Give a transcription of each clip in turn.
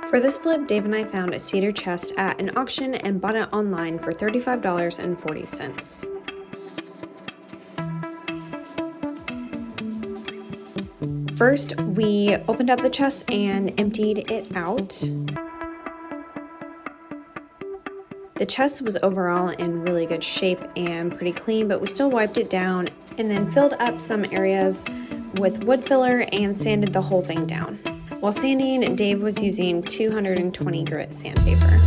For this flip, Dave and I found a cedar chest at an auction and bought it online for $35.40. First, we opened up the chest and emptied it out. The chest was overall in really good shape and pretty clean, but we still wiped it down and then filled up some areas with wood filler and sanded the whole thing down. While sanding, Dave was using 220 grit sandpaper.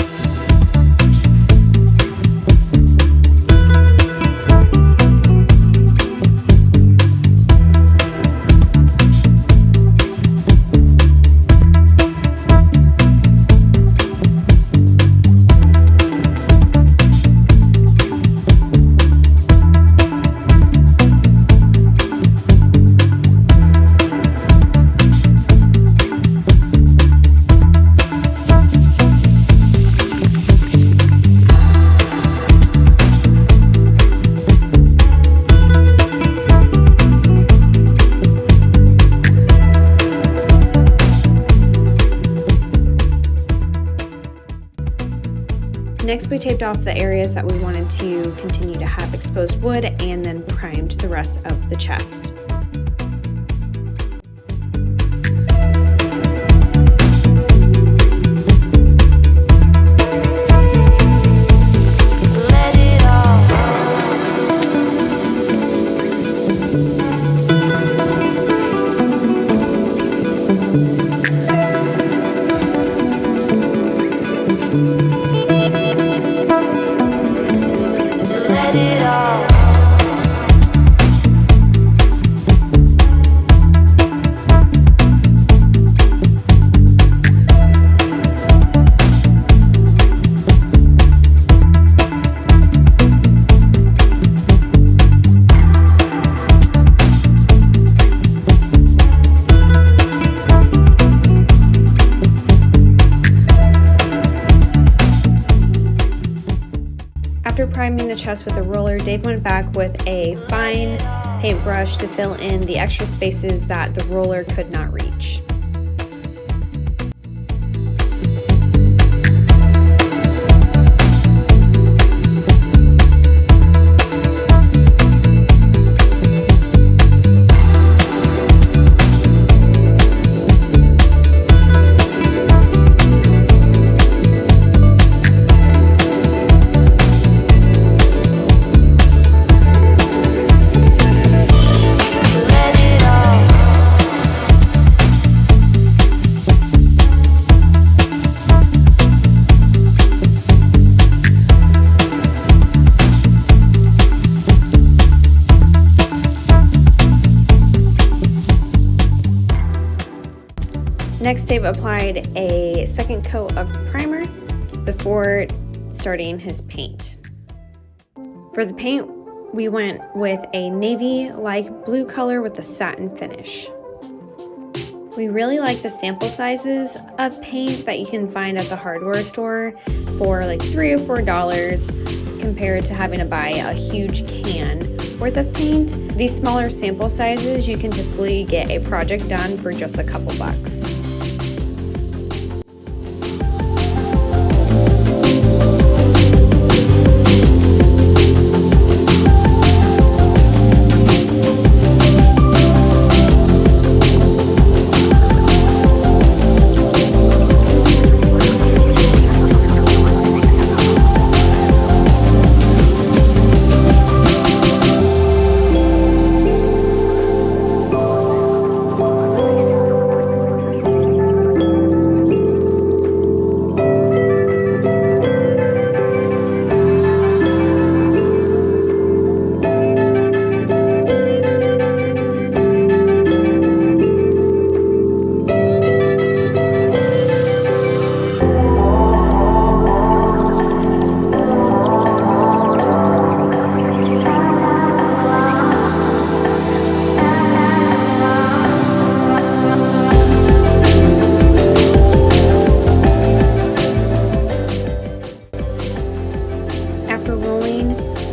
Next, we taped off the areas that we wanted to continue to have exposed wood and then primed the rest of the chest. After priming the chest with a roller, Dave went back with a fine paintbrush to fill in the extra spaces that the roller could not reach. Next, Dave applied a second coat of primer before starting his paint. For the paint, we went with a navy-like blue color with a satin finish. We really like the sample sizes of paint that you can find at the hardware store for like $3 or $4 compared to having to buy a huge can worth of paint. These smaller sample sizes, you can typically get a project done for just a couple bucks.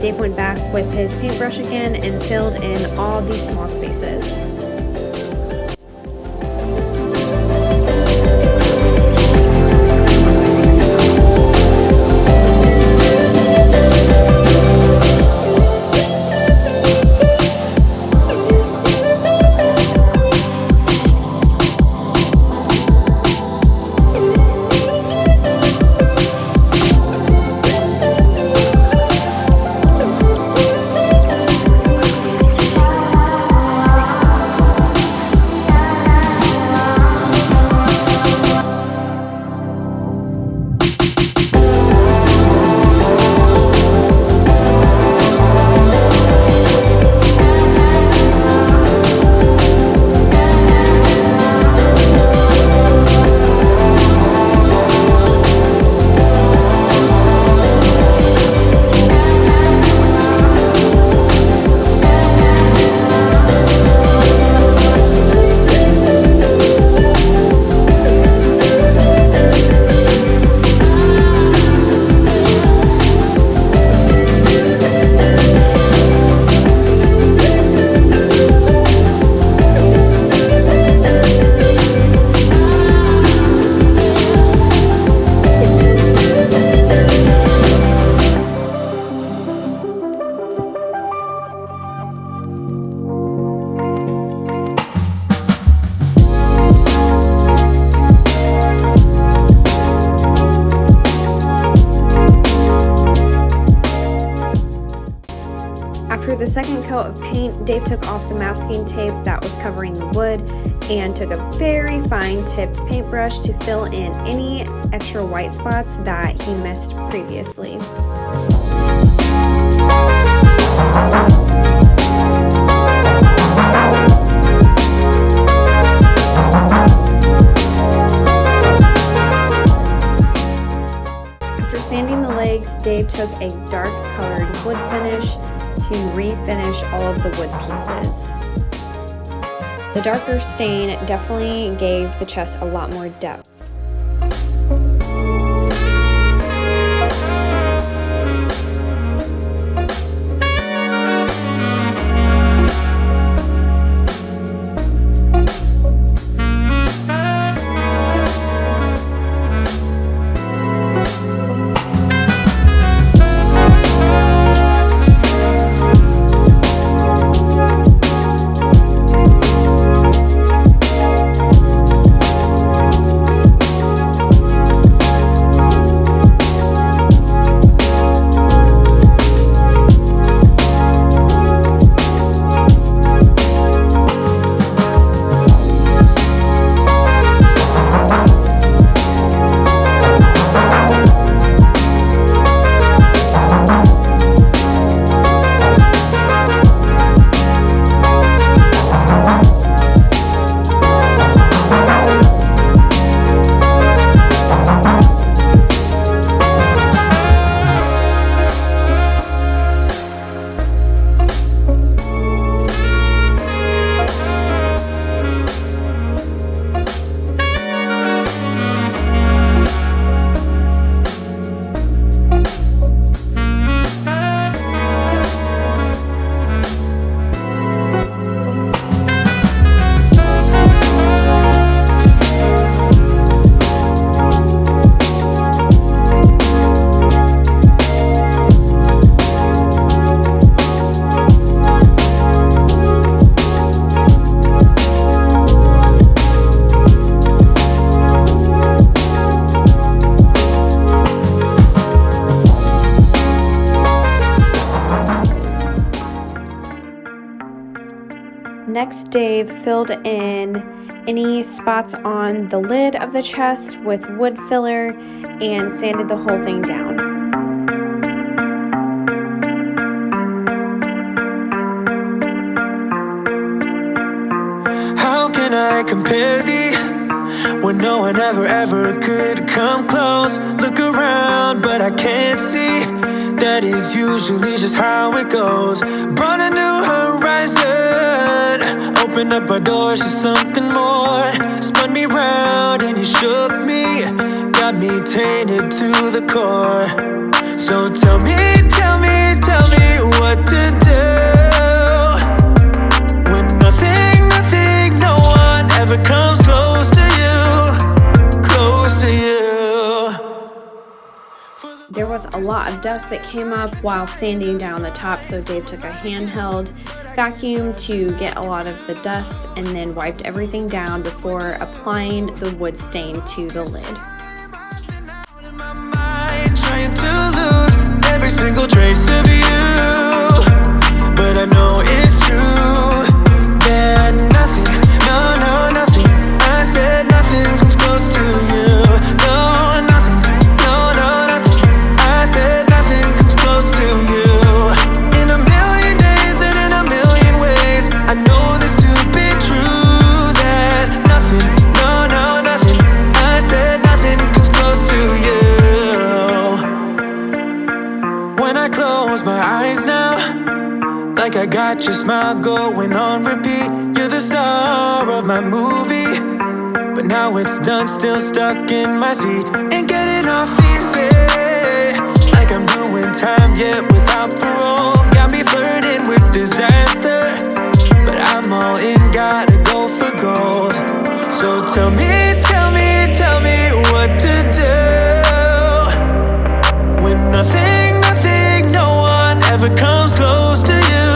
Dave went back with his paintbrush again and filled in all these small spaces. coat of paint, Dave took off the masking tape that was covering the wood and took a very fine tipped paintbrush to fill in any extra white spots that he missed previously. After sanding the legs, Dave took a dark colored wood finish to refinish all of the wood pieces. The darker stain definitely gave the chest a lot more depth. Next, Dave filled in any spots on the lid of the chest with wood filler and sanded the whole thing down. How can I compare thee when no one ever could come close? Look around, but I can't see. That is usually just how it goes. Brought a new horizon, opened up a door to something more. Spun me round and you shook me, got me tainted to the core. So tell me what to do when nothing, no one ever comes close to you, close to you. There was a lot of dust that came up while sanding down the top, so Dave took a handheld vacuum to get a lot of the dust and then wiped everything down before applying the wood stain to the lid. Trying to lose every single trace of you, but I know it's true that nothing, nothing, I said nothing comes close to you. No, nothing, nothing, I said nothing comes close to you. In a million days and in a million ways, I know this to be true, that nothing, nothing, I said nothing comes close to you. When I close my eyes now, like I got your smile going on repeat. You're the star of my movie, but now it's done, still stuck in my seat. Ain't getting off easy, like I'm doing time yet without parole. Got me flirting with disaster, but I'm all in, gotta go for gold. So tell me what to do when nothing, no one ever comes close to you,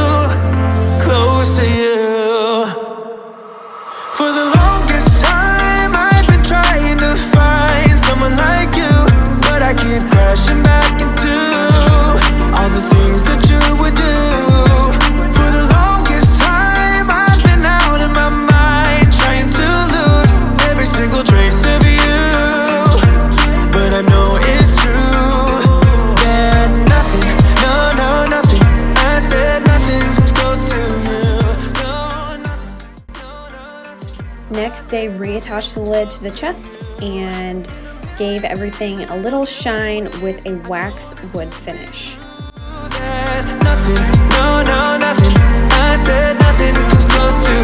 close to you. For the longest time I've been trying to find someone like you, but I keep crashing back into all the things that you would do. For the I reattached the lid to the chest and gave everything a little shine with a wax wood finish. Nothing, no, no, nothing. I said nothing comes close to you.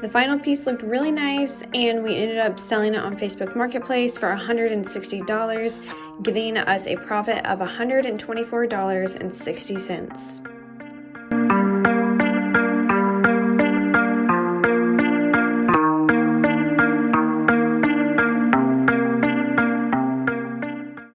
The final piece looked really nice, and we ended up selling it on Facebook Marketplace for $160, giving us a profit of $124.60.